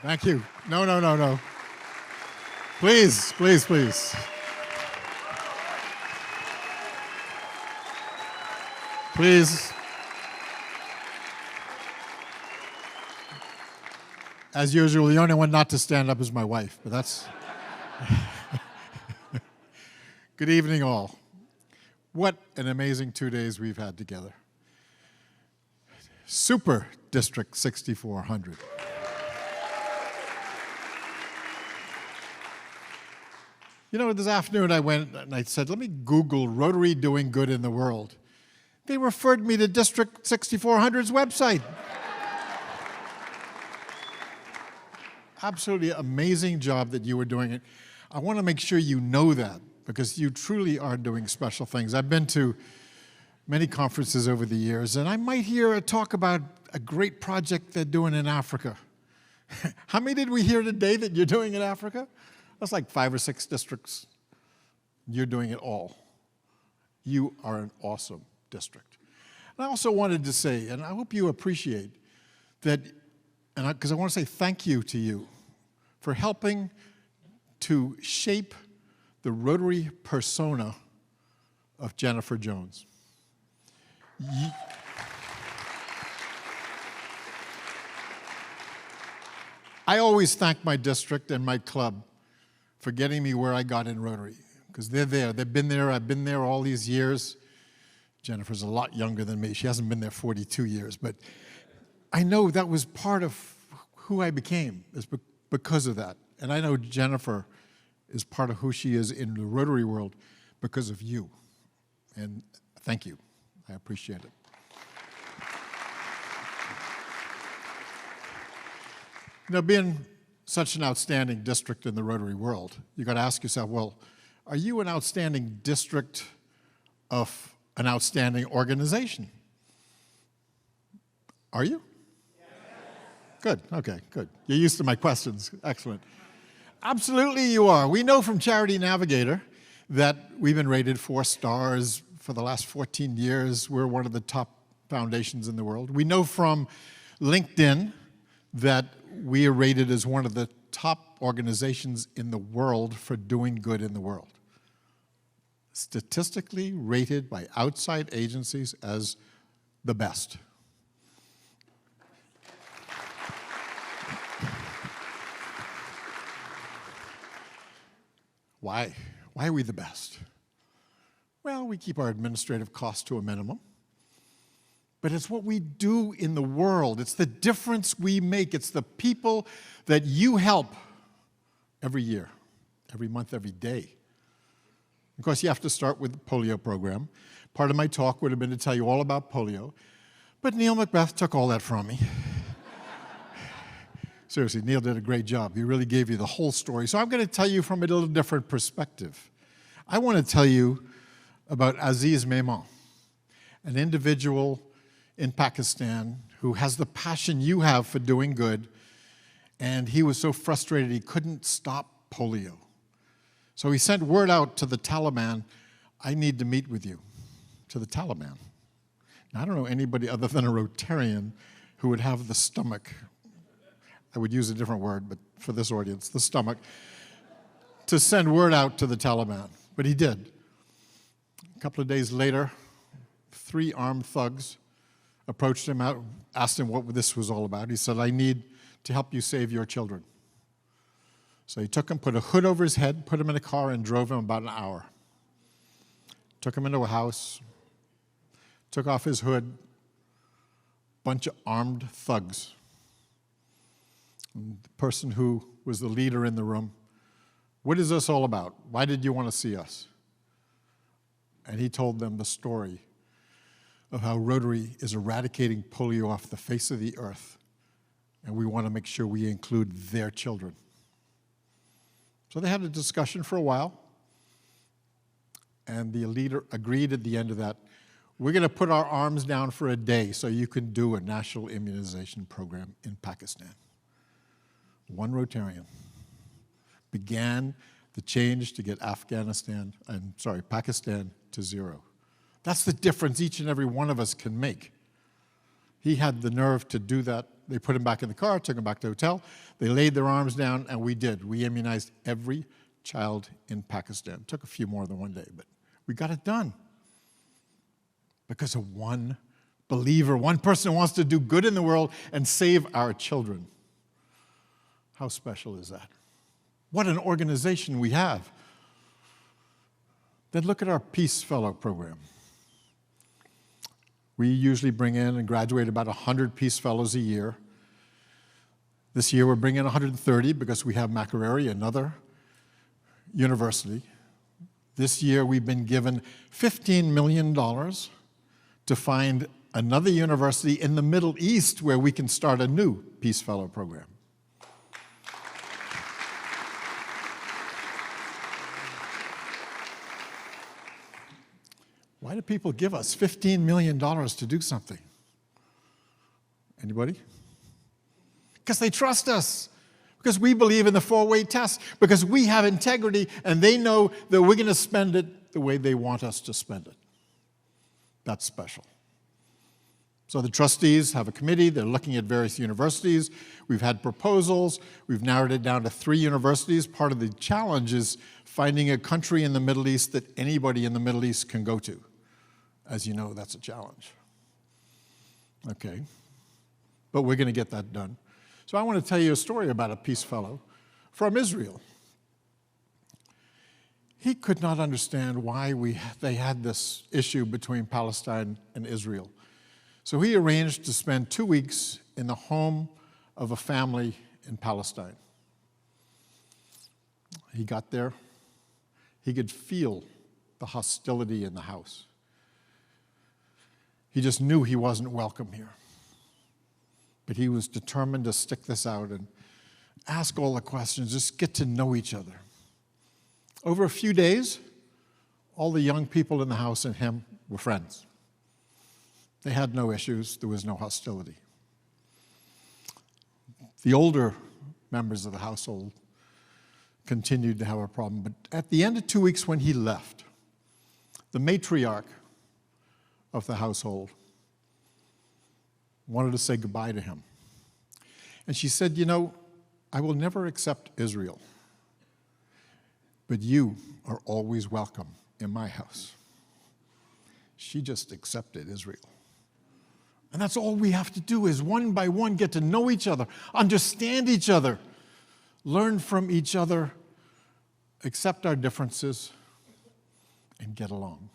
Thank you. No, no, no, no. Please, please, please. Please. As usual, the only one not to stand up is my wife, but that's... Good evening, all. What an amazing 2 days we've had together. Super District 6400. You know, this afternoon I went and I said, let me Google Rotary doing good in the world. They referred me to District 6400's website. Absolutely amazing job that you were doing it. I want to make sure you know that, because you truly are doing special things. I've been to many conferences over the years, and I might hear a talk about a great project they're doing in Africa. How many did we hear today that you're doing in Africa? That's like 5 or 6 districts. You're doing it all. You are an awesome district. And I also wanted to say, and I hope you appreciate that, because I want to say thank you to you for helping to shape the Rotary persona of Jennifer Jones. I always thank my district and my club for getting me where I got in Rotary, because they're there. They've been there. I've been there all these years. Jennifer's a lot younger than me. She hasn't been there 42 years, but I know that was part of who I became, is because of that. And I know Jennifer is part of who she is in the Rotary world because of you. And thank you. I appreciate it. You know, being such an outstanding district in the Rotary world, you got to ask yourself, well, are you an outstanding district of an outstanding organization? Are you? Yes. Good, okay, good. You're used to my questions, excellent. Absolutely you are. We know from Charity Navigator that we've been rated 4 stars for the last 14 years. We're one of the top foundations in the world. We know from LinkedIn that we are rated as one of the top organizations in the world for doing good in the world. Statistically rated by outside agencies as the best. Why? Why are we the best? Well, we keep our administrative costs to a minimum. But it's what we do in the world. It's the difference we make. It's the people that you help every year, every month, every day. Of course, you have to start with the polio program. Part of my talk would have been to tell you all about polio, but Neil Macbeth took all that from me. Seriously, Neil did a great job. He really gave you the whole story. So I'm going to tell you from a little different perspective. I want to tell you about Aziz Mehman, an individual in Pakistan who has the passion you have for doing good, and he was so frustrated he couldn't stop polio. So he sent word out to the Taliban, I need to meet with you, to the Taliban. Now, I don't know anybody other than a Rotarian who would have the stomach, I would use a different word, but for this audience, the stomach, to send word out to the Taliban. But he did. A couple of days later, 3 armed thugs approached him, out, asked him what this was all about. He said, I need to help you save your children. So he took him, put a hood over his head, put him in a car, and drove him about an hour. Took him into a house, took off his hood, bunch of armed thugs. And the person who was the leader in the room, what is this all about? Why did you want to see us? And he told them the story of how Rotary is eradicating polio off the face of the earth, and we want to make sure we include their children. So they had a discussion for a while, and the leader agreed at the end of that, we're going to put our arms down for a day so you can do a national immunization program in Pakistan. One Rotarian began the change to get Pakistan to 0. That's the difference each and every one of us can make. He had the nerve to do that They put them back in the car, took them back to the hotel. They laid their arms down, and we did. We immunized every child in Pakistan. It took a few more than one day, but we got it done. Because of one believer, one person who wants to do good in the world and save our children. How special is that? What an organization we have. Then look at our Peace Fellow program. We usually bring in and graduate about 100 Peace Fellows a year. This year we're bringing in 130 because we have Mackinac, another university. This year we've been given $15 million to find another university in the Middle East where we can start a new Peace Fellow program. Why do people give us $15 million to do something? Anybody? Because they trust us. Because we believe in the four-way test. Because we have integrity and they know that we're going to spend it the way they want us to spend it. That's special. So the trustees have a committee. They're looking at various universities. We've had proposals. We've narrowed it down to 3 universities. Part of the challenge is finding a country in the Middle East that anybody in the Middle East can go to. As you know, that's a challenge. Okay. But we're going to get that done. So I want to tell you a story about a Peace Fellow from Israel. He could not understand why they had this issue between Palestine and Israel. So he arranged to spend 2 weeks in the home of a family in Palestine. He got there. He could feel the hostility in the house. He just knew he wasn't welcome here. But he was determined to stick this out and ask all the questions, just get to know each other. Over a few days, all the young people in the house and him were friends. They had no issues. There was no hostility. The older members of the household continued to have a problem. But at the end of 2 weeks when he left, the matriarch of the household wanted to say goodbye to him. And she said, you know, I will never accept Israel, but you are always welcome in my house. She just accepted Israel. And that's all we have to do is one by one get to know each other, understand each other, learn from each other, accept our differences, and get along.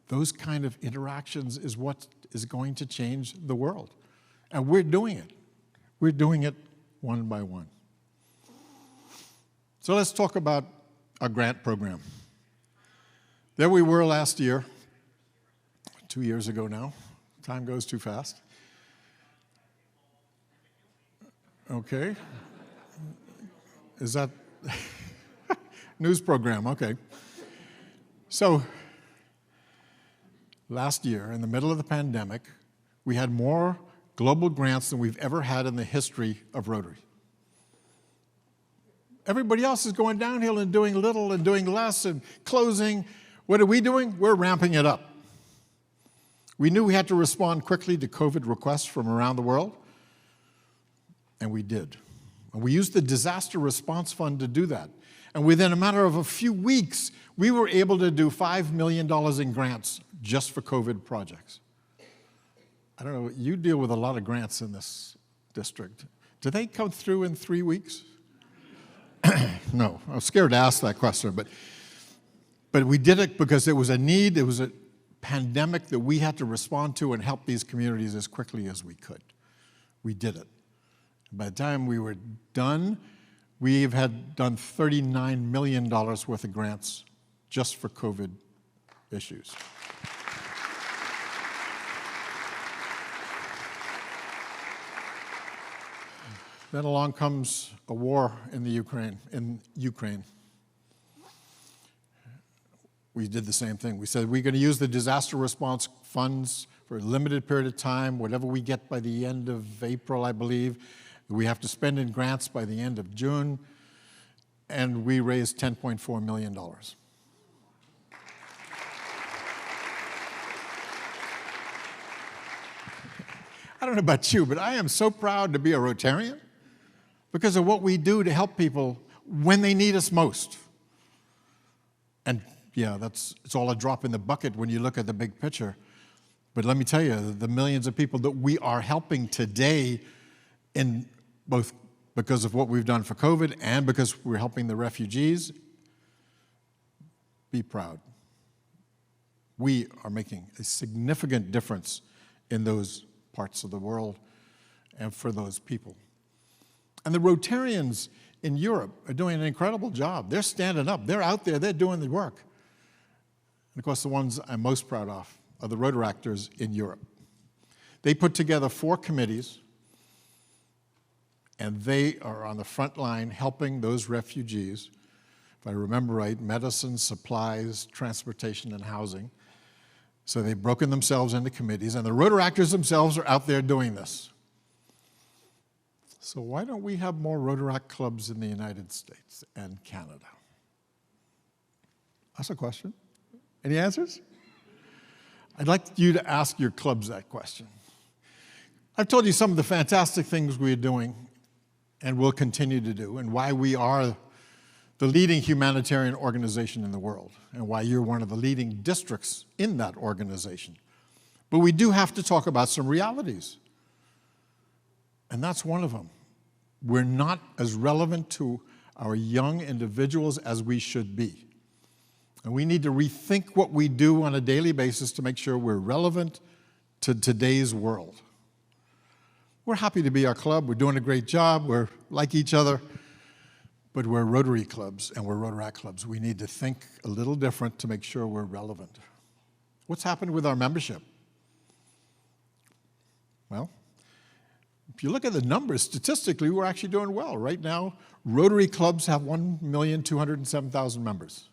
Those kind of interactions is what is going to change the world. And we're doing it. We're doing it one by one. So let's talk about our grant program. There we were last year, 2 years ago now. Time goes too fast. Okay. Is that news program? Okay. So last year, in the middle of the pandemic, we had more global grants than we've ever had in the history of Rotary. Everybody else is going downhill and doing little and doing less and closing. What are we doing? We're ramping it up. We knew we had to respond quickly to COVID requests from around the world, and we did. And we used the Disaster Response Fund to do that. And within a matter of a few weeks, we were able to do $5 million in grants just for COVID projects. I don't know, you deal with a lot of grants in this district. Do they come through in 3 weeks? No, I was scared to ask that question, but we did it because there was a need, there was a pandemic that we had to respond to and help these communities as quickly as we could. We did it. By the time we were done, we've had done $39 million worth of grants just for COVID issues. Then along comes a war in Ukraine. We did the same thing. We said we're going to use the disaster response funds for a limited period of time, whatever we get by the end of April, I believe. We have to spend in grants by the end of June, and we raised $10.4 million. I don't know about you, but I am so proud to be a Rotarian because of what we do to help people when they need us most. And yeah, it's all a drop in the bucket when you look at the big picture. But let me tell you, the millions of people that we are helping today, in both because of what we've done for COVID and because we're helping the refugees, be proud. We are making a significant difference in those parts of the world and for those people. And the Rotarians in Europe are doing an incredible job. They're standing up. They're out there. They're doing the work. And of course, the ones I'm most proud of are the Rotaractors in Europe. They put together 4 committees, and they are on the front line helping those refugees, if I remember right, medicine, supplies, transportation, and housing. So they've broken themselves into committees, and the Rotaractors themselves are out there doing this. So why don't we have more Rotaract clubs in the United States and Canada? That's a question. Any answers? I'd like you to ask your clubs that question. I've told you some of the fantastic things we're doing and will continue to do, and why we are the leading humanitarian organization in the world, and why you're one of the leading districts in that organization. But we do have to talk about some realities. And that's one of them. We're not as relevant to our young individuals as we should be. And we need to rethink what we do on a daily basis to make sure we're relevant to today's world. We're happy to be our club. We're doing a great job. We're like each other. But we're Rotary clubs and we're Rotaract clubs. We need to think a little different to make sure we're relevant. What's happened with our membership? Well, if you look at the numbers, statistically, we're actually doing well. Right now, Rotary clubs have 1,207,000 members.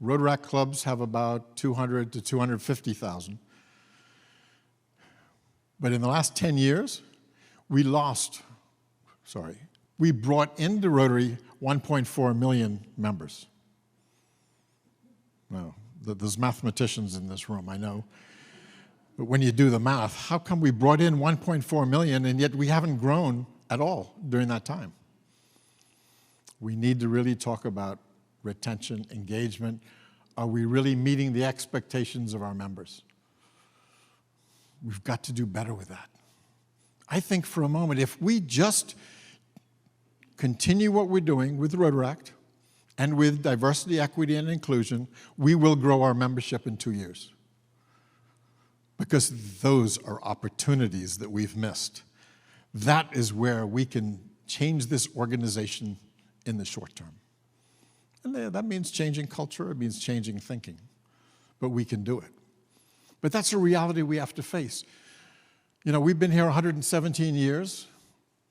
Rotaract clubs have about 200 to 250,000. But in the last 10 years, we brought into Rotary 1.4 million members. Now, there's mathematicians in this room, I know. But when you do the math, how come we brought in 1.4 million and yet we haven't grown at all during that time? We need to really talk about retention, engagement. Are we really meeting the expectations of our members? We've got to do better with that. I think for a moment, if we just continue what we're doing with Rotaract and with diversity, equity, and inclusion, we will grow our membership in 2 years. Because those are opportunities that we've missed. That is where we can change this organization in the short term. And that means changing culture, it means changing thinking. But we can do it. But that's a reality we have to face. You know, we've been here 117 years,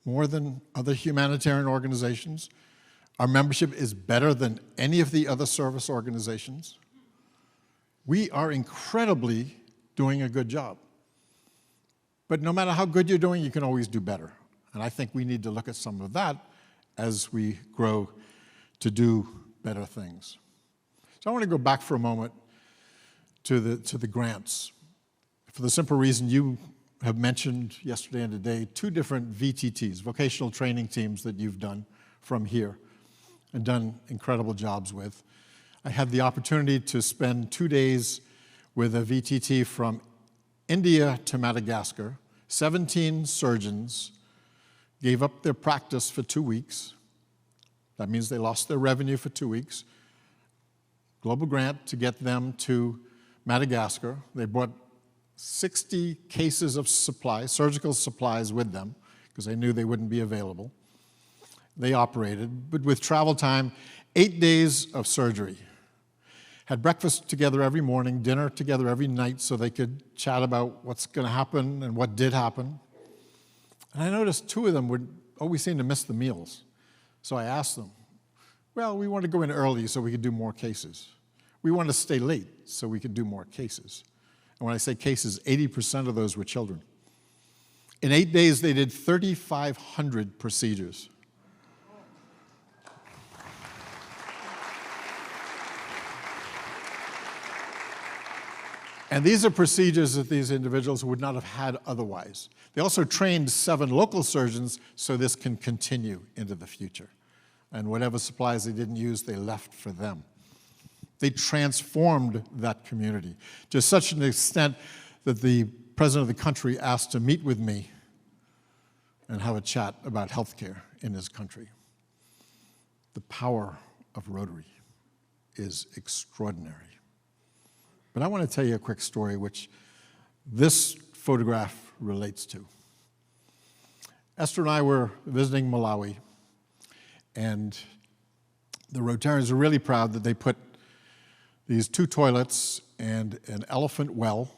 more than other humanitarian organizations. Our membership is better than any of the other service organizations. We are incredibly doing a good job. But no matter how good you're doing, you can always do better. And I think we need to look at some of that as we grow to do better things. So I want to go back for a moment to the grants. For the simple reason you have mentioned yesterday and today 2 different VTTs, vocational training teams that you've done from here and done incredible jobs with. I had the opportunity to spend 2 days with a VTT from India to Madagascar. 17 surgeons gave up their practice for 2 weeks. That means they lost their revenue for 2 weeks. Global grant to get them to Madagascar. They brought 60 cases of supplies, surgical supplies with them, because they knew they wouldn't be available. They operated, but with travel time, 8 days of surgery. Had breakfast together every morning, dinner together every night, so they could chat about what's going to happen and what did happen. And I noticed 2 of them would always seem to miss the meals. So I asked them, well, we want to go in early so we could do more cases. We want to stay late so we could do more cases. And when I say cases, 80% of those were children. In 8 days, they did 3,500 procedures. And these are procedures that these individuals would not have had otherwise. They also trained 7 local surgeons so this can continue into the future. And whatever supplies they didn't use, they left for them. They transformed that community to such an extent that the president of the country asked to meet with me and have a chat about healthcare in his country. The power of Rotary is extraordinary. But I want to tell you a quick story which this photograph relates to. Esther and I were visiting Malawi, and the Rotarians are really proud that they put these 2 toilets and an elephant well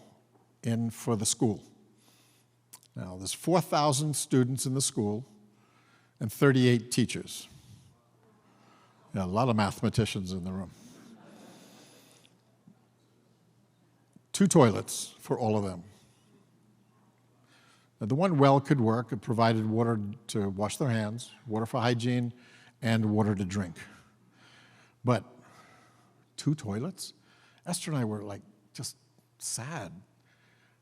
in for the school. Now, there's 4,000 students in the school and 38 teachers. Yeah, a lot of mathematicians in the room. 2 toilets for all of them. Now, the one well could work. It provided water to wash their hands, water for hygiene, and water to drink. But 2 toilets? Esther and I were like just sad.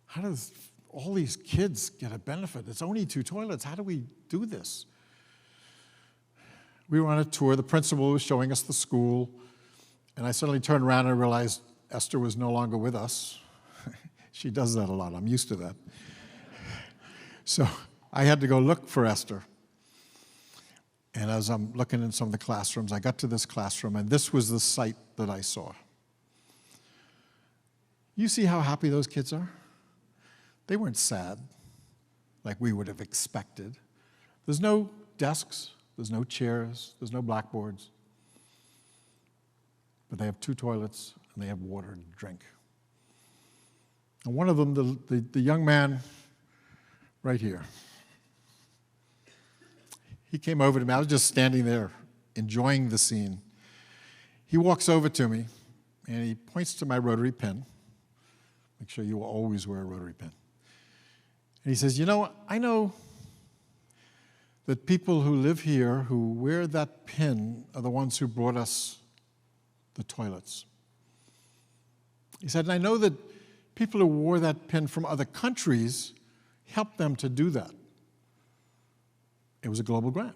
How does all these kids get a benefit? It's only 2 toilets. How do we do this? We were on a tour. The principal was showing us the school, and I suddenly turned around and realized Esther was no longer with us. She does that a lot. I'm used to that. So I had to go look for Esther. And as I'm looking in some of the classrooms, I got to this classroom, and this was the sight that I saw. You see how happy those kids are? They weren't sad like we would have expected. There's no desks, there's no chairs, there's no blackboards. But they have 2 toilets, and they have water to drink. And one of them, the young man right here, he came over to me. I was just standing there enjoying the scene. He walks over to me, and he points to my Rotary pin. Make sure you will always wear a Rotary pin. And he says, you know, I know that people who live here who wear that pin are the ones who brought us the toilets. He said, and I know that people who wore that pin from other countries helped them to do that. It was a global grant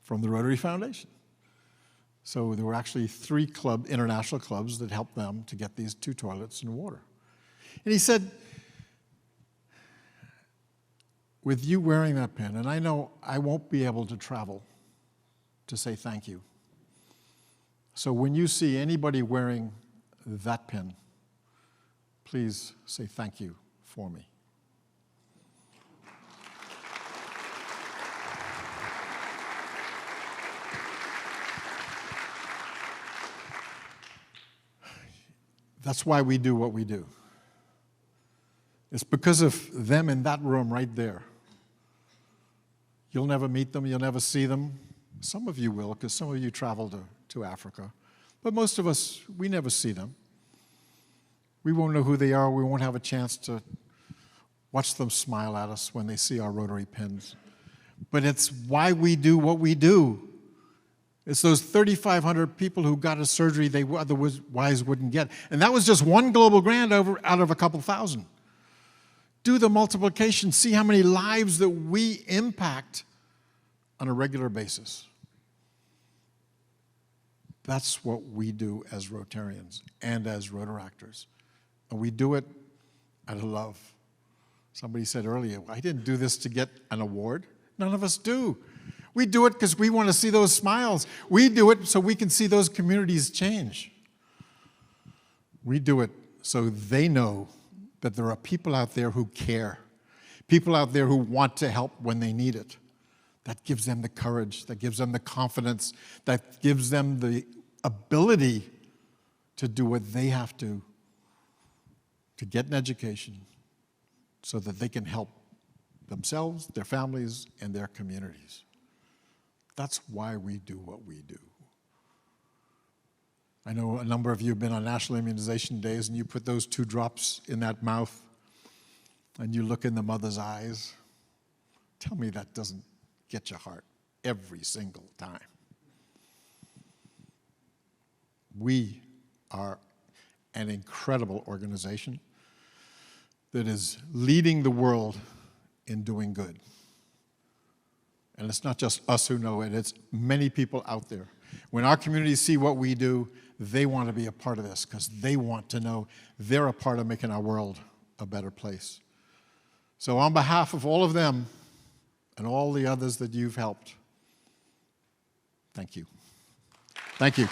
from the Rotary Foundation. So there were actually 3 international clubs that helped them to get these 2 toilets and water. And he said, with you wearing that pin, and I know I won't be able to travel to say thank you. So when you see anybody wearing that pin, please say thank you for me. That's why we do what we do. It's because of them in that room right there. You'll never meet them, you'll never see them. Some of you will, because some of you travel to Africa. But most of us, we never see them. We won't know who they are. We won't have a chance to watch them smile at us when they see our Rotary pins. But it's why we do what we do. It's those 3,500 people who got a surgery they otherwise wouldn't get. And that was just one global grant out of a couple thousand. Do the multiplication. See how many lives that we impact on a regular basis. That's what we do as Rotarians and as Rotaractors. And we do it out of love. Somebody said earlier, I didn't do this to get an award. None of us do. We do it because we want to see those smiles. We do it so we can see those communities change. We do it so they know that there are people out there who care, people out there who want to help when they need it. That gives them the courage, that gives them the confidence, that gives them the ability to do what they have to get an education so that they can help themselves, their families, and their communities. That's why we do what we do. I know a number of you have been on National Immunization Days, and you put those 2 drops in that mouth, and you look in the mother's eyes. Tell me that doesn't get your heart every single time. We are an incredible organization. that is leading the world in doing good. And it's not just us who know it, it's many people out there. When our communities see what we do, they want to be a part of this because they want to know they're a part of making our world a better place. So on behalf of all of them and all the others that you've helped, thank you. Thank you.